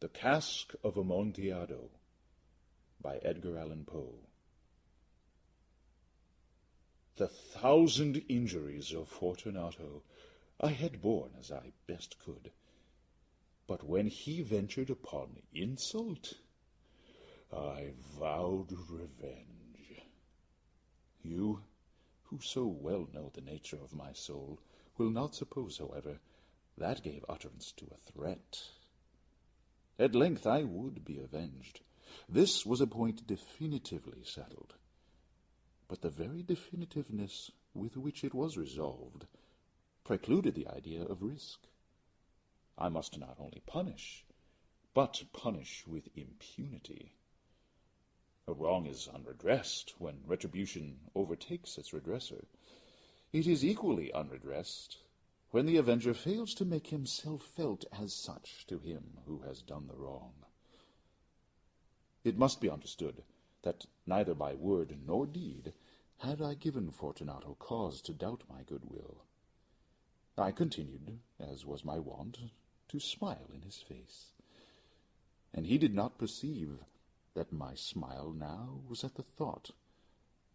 The Cask of Amontillado by Edgar Allan Poe. The 1,000 injuries of Fortunato I had borne as I best could, but when he ventured upon insult, I vowed revenge. You, who so well know the nature of my soul, will not suppose, however, that gave utterance to a threat. At length I would be avenged. This was a point definitively settled. But the very definitiveness with which it was resolved precluded the idea of risk. I must not only punish, but punish with impunity. A wrong is unredressed when retribution overtakes its redresser. It is equally unredressed when the avenger fails to make himself felt as such to him who has done the wrong. It must be understood that neither by word nor deed had I given Fortunato cause to doubt my goodwill. I continued, as was my wont, to smile in his face, and he did not perceive that my smile now was at the thought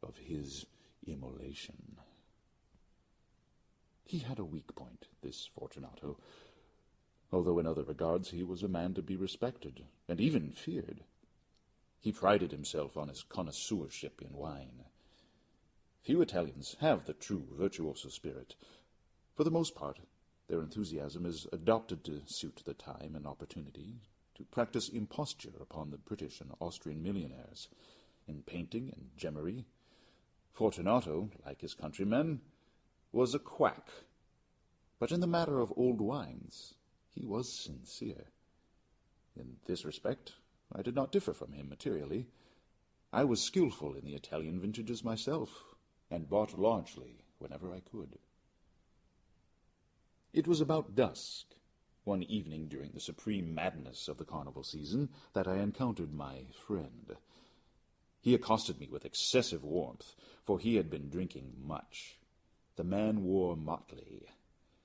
of his immolation. He had a weak point, this Fortunato, although in other regards he was a man to be respected, and even feared. He prided himself on his connoisseurship in wine. Few Italians have the true virtuoso spirit. For the most part, their enthusiasm is adopted to suit the time and opportunity, to practice imposture upon the British and Austrian millionaires. In painting and gemmery, Fortunato, like his countrymen, was a quack, but in the matter of old wines he was sincere. In this respect I did not differ from him materially. I was skilful in the Italian vintages myself, and bought largely whenever I could. It was about dusk, one evening during the supreme madness of the carnival season, that I encountered my friend. He accosted me with excessive warmth, for he had been drinking much. The man wore motley.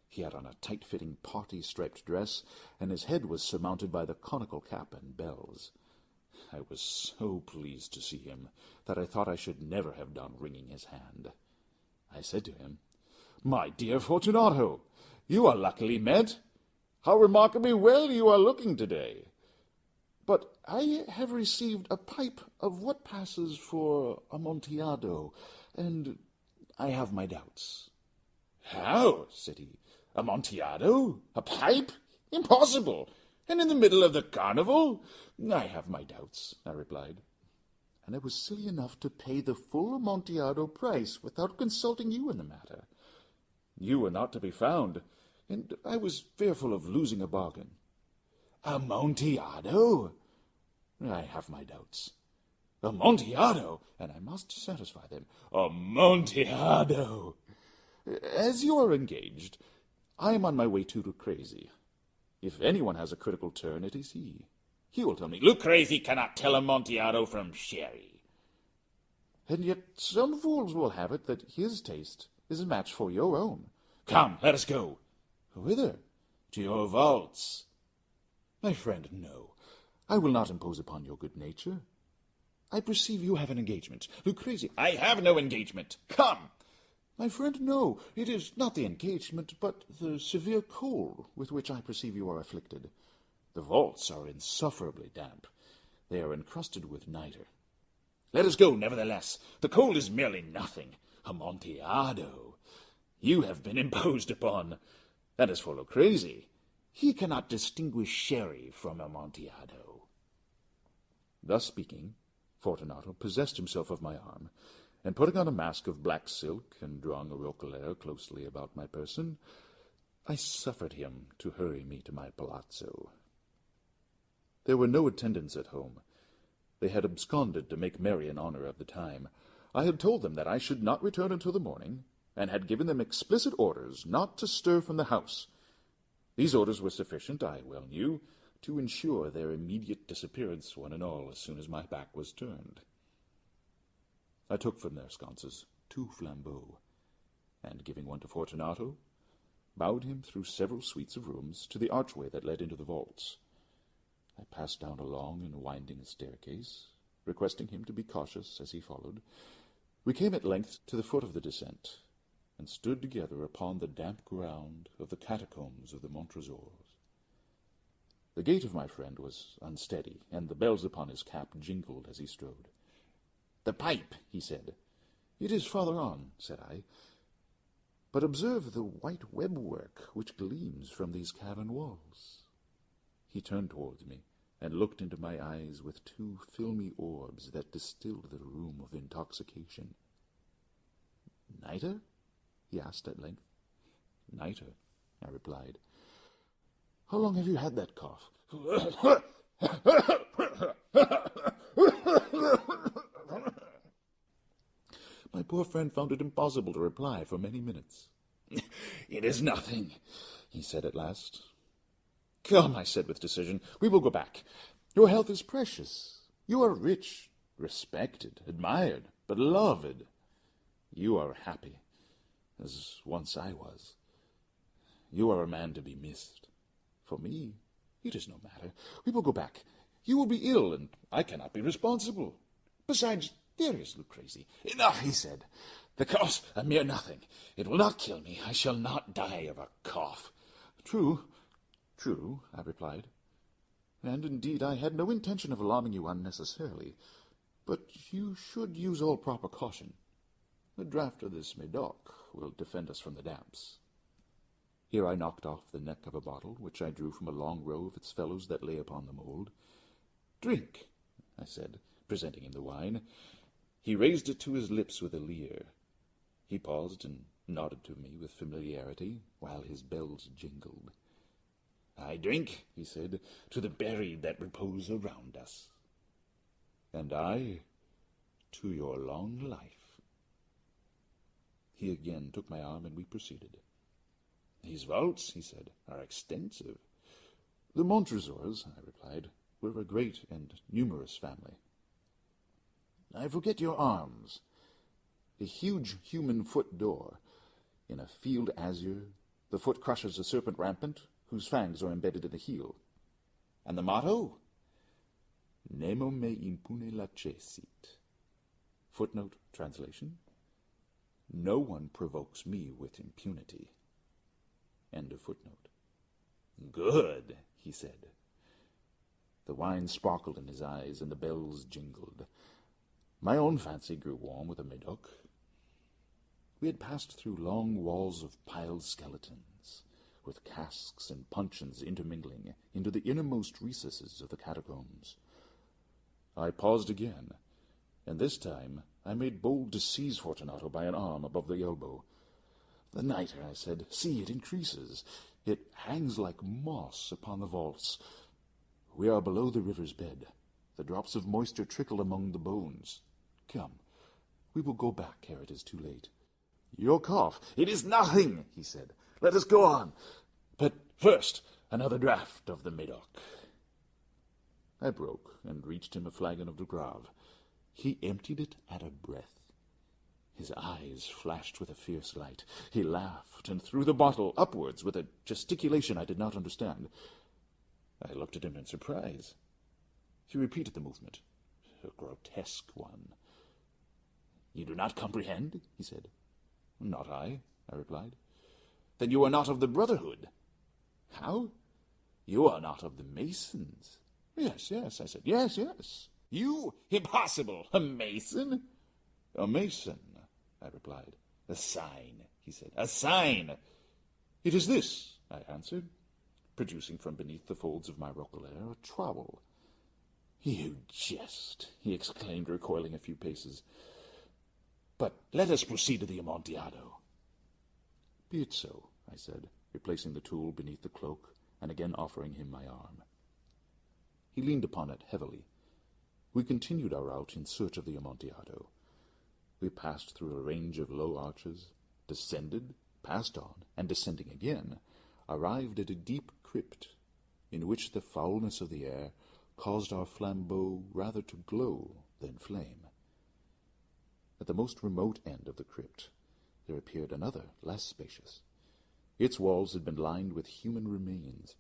He had on a tight-fitting party-striped dress, and his head was surmounted by the conical cap and bells. I was so pleased to see him that I thought I should never have done wringing his hand. I said to him, "My dear Fortunato, you are luckily met. How remarkably well you are looking today. But I have received a pipe of what passes for Amontillado, and I have my doubts." "How?" said he. "Amontillado? A pipe? Impossible! And in the middle of the carnival?" "I have my doubts," I replied. "And I was silly enough to pay the full Amontillado price without consulting you in the matter. You were not to be found, and I was fearful of losing a bargain." "Amontillado?" "I have my doubts." "Amontillado?" And I must satisfy them. "Amontillado!" "As you are engaged, I am on my way to Lucchese. If anyone has a critical turn, it is he. He will tell me, 'Lucchese cannot tell Amontillado from sherry.' And yet some fools will have it that his taste is a match for your own. Come, let us go." "Whither?" "To your vaults." "My friend, no. I will not impose upon your good nature. I perceive you have an engagement. Lucchese—" "I have no engagement. Come." "My friend, no. It is not the engagement, but the severe cold with which I perceive you are afflicted. The vaults are insufferably damp. They are encrusted with nitre." "Let us go, nevertheless. The cold is merely nothing. Amontillado! You have been imposed upon. And as for Lucchese, he cannot distinguish sherry from Amontillado." Thus speaking, Fortunato possessed himself of my arm, and putting on a mask of black silk and drawing a roquelaire closely about my person, I suffered him to hurry me to my palazzo. There were no attendants at home. They had absconded to make merry in honor of the time. I had told them that I should not return until the morning, and had given them explicit orders not to stir from the house. These orders were sufficient, I well knew, to ensure their immediate disappearance, one and all, as soon as my back was turned. I took from their sconces 2 flambeaux, and giving one to Fortunato, bowed him through several suites of rooms to the archway that led into the vaults. I passed down a long and winding staircase, requesting him to be cautious as he followed. We came at length to the foot of the descent, and stood together upon the damp ground of the catacombs of the Montresors. The gait of my friend was unsteady, and the bells upon his cap jingled as he strode. "The pipe," he said. "It is farther on," said I. "But observe the white web-work which gleams from these cavern walls." He turned towards me, and looked into my eyes with two filmy orbs that distilled the rheum of intoxication. "Nitre?" he asked at length. "Nitre," I replied. "How long have you had that cough?" My poor friend found it impossible to reply for many minutes. "It is nothing," he said at last. "Come," I said with decision, "we will go back. Your health is precious. You are rich, respected, admired, beloved. You are happy, as once I was. You are a man to be missed. For me, it is no matter. We will go back. You will be ill, and I cannot be responsible. Besides, there is Lucrezi." "Enough," he said. "The cough's a mere nothing. It will not kill me. I shall not die of a cough." True, I replied. "And indeed I had no intention of alarming you unnecessarily. But you should use all proper caution. A draught of this Medoc will defend us from the damps." Here I knocked off the neck of a bottle, which I drew from a long row of its fellows that lay upon the mould. "Drink," I said, presenting him the wine. He raised it to his lips with a leer. He paused and nodded to me with familiarity, while his bells jingled. "I drink," he said, "to the buried that repose around us." "And I to your long life." He again took my arm, and we proceeded. "These vaults," he said, "are extensive." "The Montresors," I replied, "were a great and numerous family." "I forget your arms." "A huge human foot door. In a field azure, the foot crushes a serpent rampant, whose fangs are embedded in the heel." "And the motto?" "Nemo me impune lacessit." Footnote translation: "No one provokes me with impunity." End of footnote. "Good," he said. The wine sparkled in his eyes, and the bells jingled. My own fancy grew warm with a Medoc. We had passed through long walls of piled skeletons, with casks and puncheons intermingling, into the innermost recesses of the catacombs. I paused again, and this time I made bold to seize Fortunato by an arm above the elbow. "The nitre," I said. "See, it increases. It hangs like moss upon the vaults. We are below the river's bed. The drops of moisture trickle among the bones. Come, we will go back ere it is too late." "Your cough—" "It is nothing," he said. "Let us go on. But first, another draught of the Medoc." I broke and reached him a flagon of de Grave. He emptied it at a breath. His eyes flashed with a fierce light. He laughed and threw the bottle upwards with a gesticulation I did not understand. I looked at him in surprise. He repeated the movement, a grotesque one. "You do not comprehend?" he said. "Not I," I replied. "Then you are not of the Brotherhood." "How?" "You are not of the Masons." "Yes, I said. Yes. You? Impossible! A Mason?" "A Mason," I replied. "A sign," he said. "A sign!" "It is this," I answered, producing from beneath the folds of my roquelaire a trowel. "You jest," he exclaimed, recoiling a few paces. "But let us proceed to the Amontillado." "Be it so," I said, replacing the tool beneath the cloak and again offering him my arm. He leaned upon it heavily. We continued our route in search of the Amontillado. We passed through a range of low arches, descended, passed on, and descending again, arrived at a deep crypt, in which the foulness of the air caused our flambeaux rather to glow than flame. At the most remote end of the crypt there appeared another, less spacious. Its walls had been lined with human remains,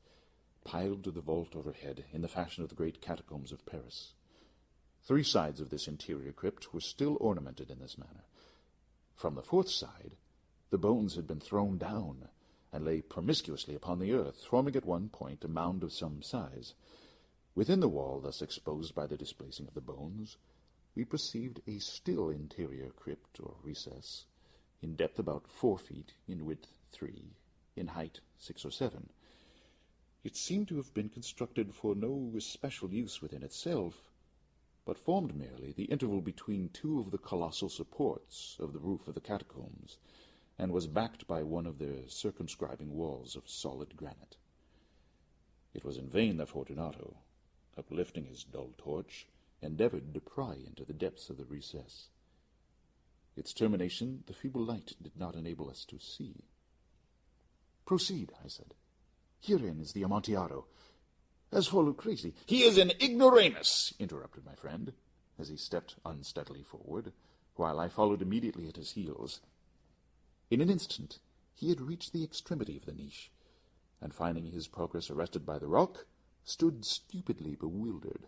piled to the vault overhead in the fashion of the great catacombs of Paris. 3 sides of this interior crypt were still ornamented in this manner. From the 4th side, the bones had been thrown down, and lay promiscuously upon the earth, forming at one point a mound of some size. Within the wall, thus exposed by the displacing of the bones, we perceived a still interior crypt or recess, in depth about 4 feet, in width 3, in height 6 or 7. It seemed to have been constructed for no especial use within itself, but formed merely the interval between 2 of the colossal supports of the roof of the catacombs, and was backed by one of their circumscribing walls of solid granite. It was in vain that Fortunato, uplifting his dull torch, endeavored to pry into the depths of the recess. Its termination the feeble light did not enable us to see. "Proceed," I said. "Herein is the Amontillado. As for Lucrezi—" "He is an ignoramus," interrupted my friend, as he stepped unsteadily forward, while I followed immediately at his heels. In an instant he had reached the extremity of the niche, and finding his progress arrested by the rock, stood stupidly bewildered.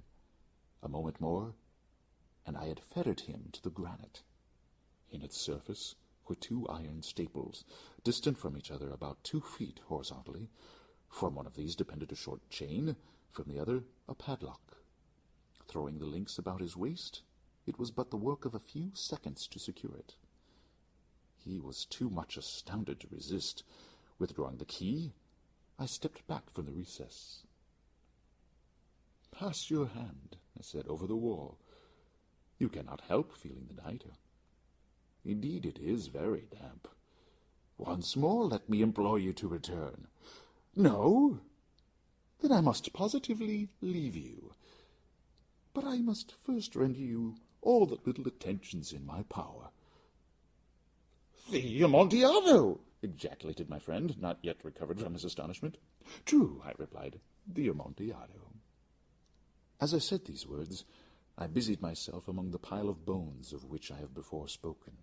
A moment more, and I had fettered him to the granite. In its surface were 2 iron staples, distant from each other about 2 feet horizontally. From one of these depended a short chain, from the other a padlock. Throwing the links about his waist, it was but the work of a few seconds to secure it. He was too much astounded to resist. Withdrawing the key, I stepped back from the recess. "Pass your hand," I said, "over the wall. You cannot help feeling the nitre. Indeed, it is very damp. Once more let me implore you to return." "No? Then I must positively leave you. But I must first render you all the little attentions in my power." "The Amontillado!" ejaculated my friend, not yet recovered from his astonishment. "True," I replied, "the Amontillado." As I said these words, I busied myself among the pile of bones of which I have before spoken.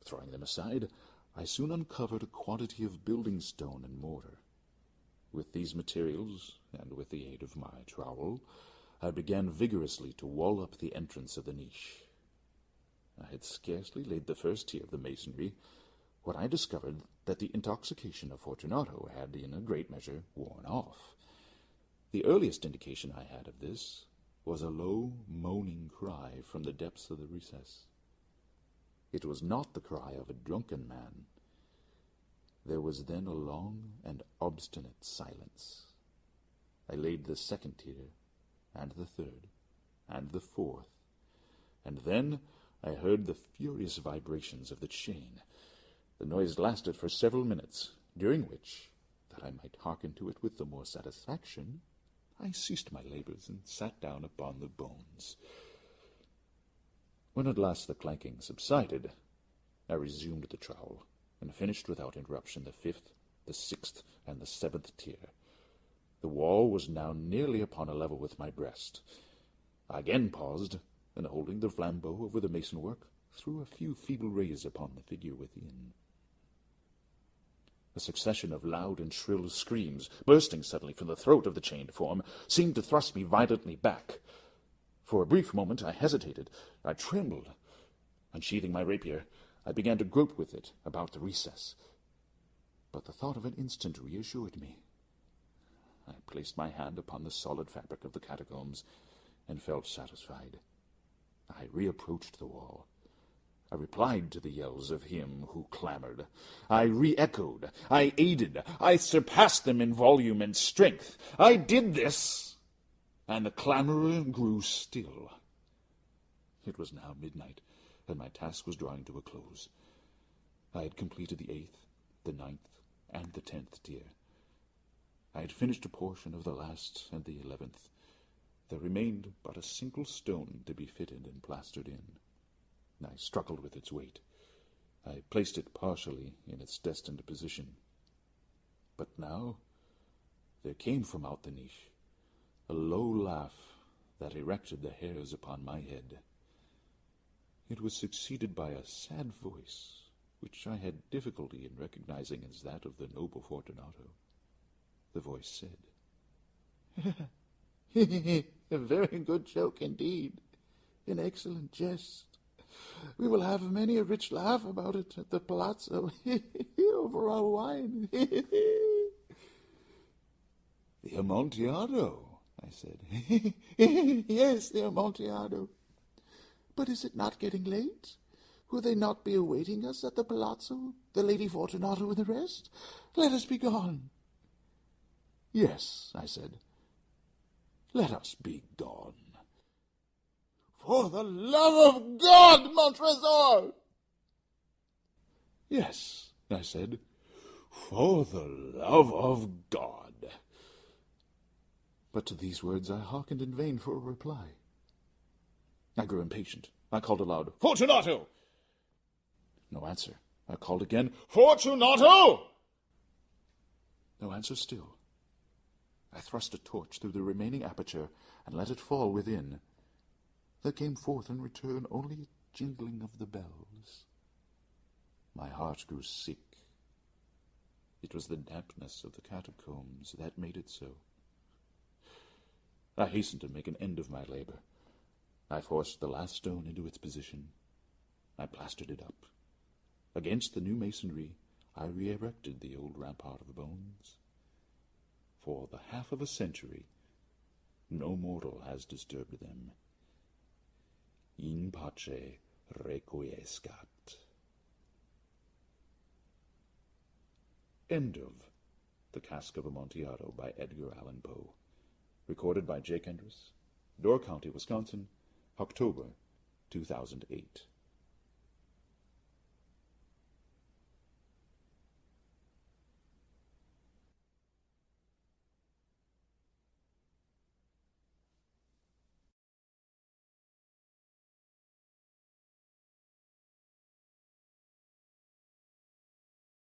Throwing them aside, I soon uncovered a quantity of building stone and mortar. With these materials, and with the aid of my trowel, I began vigorously to wall up the entrance of the niche. I had scarcely laid the first tier of the masonry when I discovered that the intoxication of Fortunato had, in a great measure, worn off. The earliest indication I had of this was a low, moaning cry from the depths of the recess. It was not the cry of a drunken man. There was then a long and obstinate silence. I laid the 2nd tier, and the 3rd, and the 4th, and then I heard the furious vibrations of the chain. The noise lasted for several minutes, during which, that I might hearken to it with the more satisfaction, I ceased my labors and sat down upon the bones. When at last the clanking subsided, I resumed the trowel, and finished without interruption the 5th, the 6th, and the 7th tier. The wall was now nearly upon a level with my breast. I again paused, and holding the flambeau over the mason-work, threw a few feeble rays upon the figure within. A succession of loud and shrill screams, bursting suddenly from the throat of the chained form, seemed to thrust me violently back. For a brief moment I hesitated. I trembled. Unsheathing my rapier, I began to grope with it about the recess. But the thought of an instant reassured me. I placed my hand upon the solid fabric of the catacombs, and felt satisfied. I reapproached the wall. I replied to the yells of him who clamored. I re-echoed. I aided. I surpassed them in volume and strength. I did this, and the clamorer grew still. It was now midnight, and my task was drawing to a close. I had completed the 8th, the 9th, and the 10th tier. I had finished a portion of the last and the 11th. There remained but a single stone to be fitted and plastered in. I struggled with its weight. I placed it partially in its destined position. But now there came from out the niche a low laugh that erected the hairs upon my head. It was succeeded by a sad voice, which I had difficulty in recognizing as that of the noble Fortunato. The voice said, A very good joke indeed. An excellent jest. We will have many a rich laugh about it at the palazzo over our wine. The Amontillado, I said. Yes, the Amontillado. But is it not getting late? Will they not be awaiting us at the palazzo, the Lady Fortunato and the rest? Let us be gone. Yes, I said. Let us be gone. For the love of God, Montresor! Yes, I said. For the love of God. But to these words I hearkened in vain for a reply. I grew impatient. I called aloud, Fortunato! No answer. I called again, Fortunato! No answer still. I thrust a torch through the remaining aperture and let it fall within. There came forth in return only a jingling of the bells. My heart grew sick. It was the dampness of the catacombs that made it so. I hastened to make an end of my labor. I forced the last stone into its position. I plastered it up. Against the new masonry, I re-erected the old rampart of bones. For the half of a century, no mortal has disturbed them. In pace requiescat. End of The Cask of Amontillado by Edgar Allan Poe. Recorded by Jake Endress, Door County, Wisconsin, October 2008.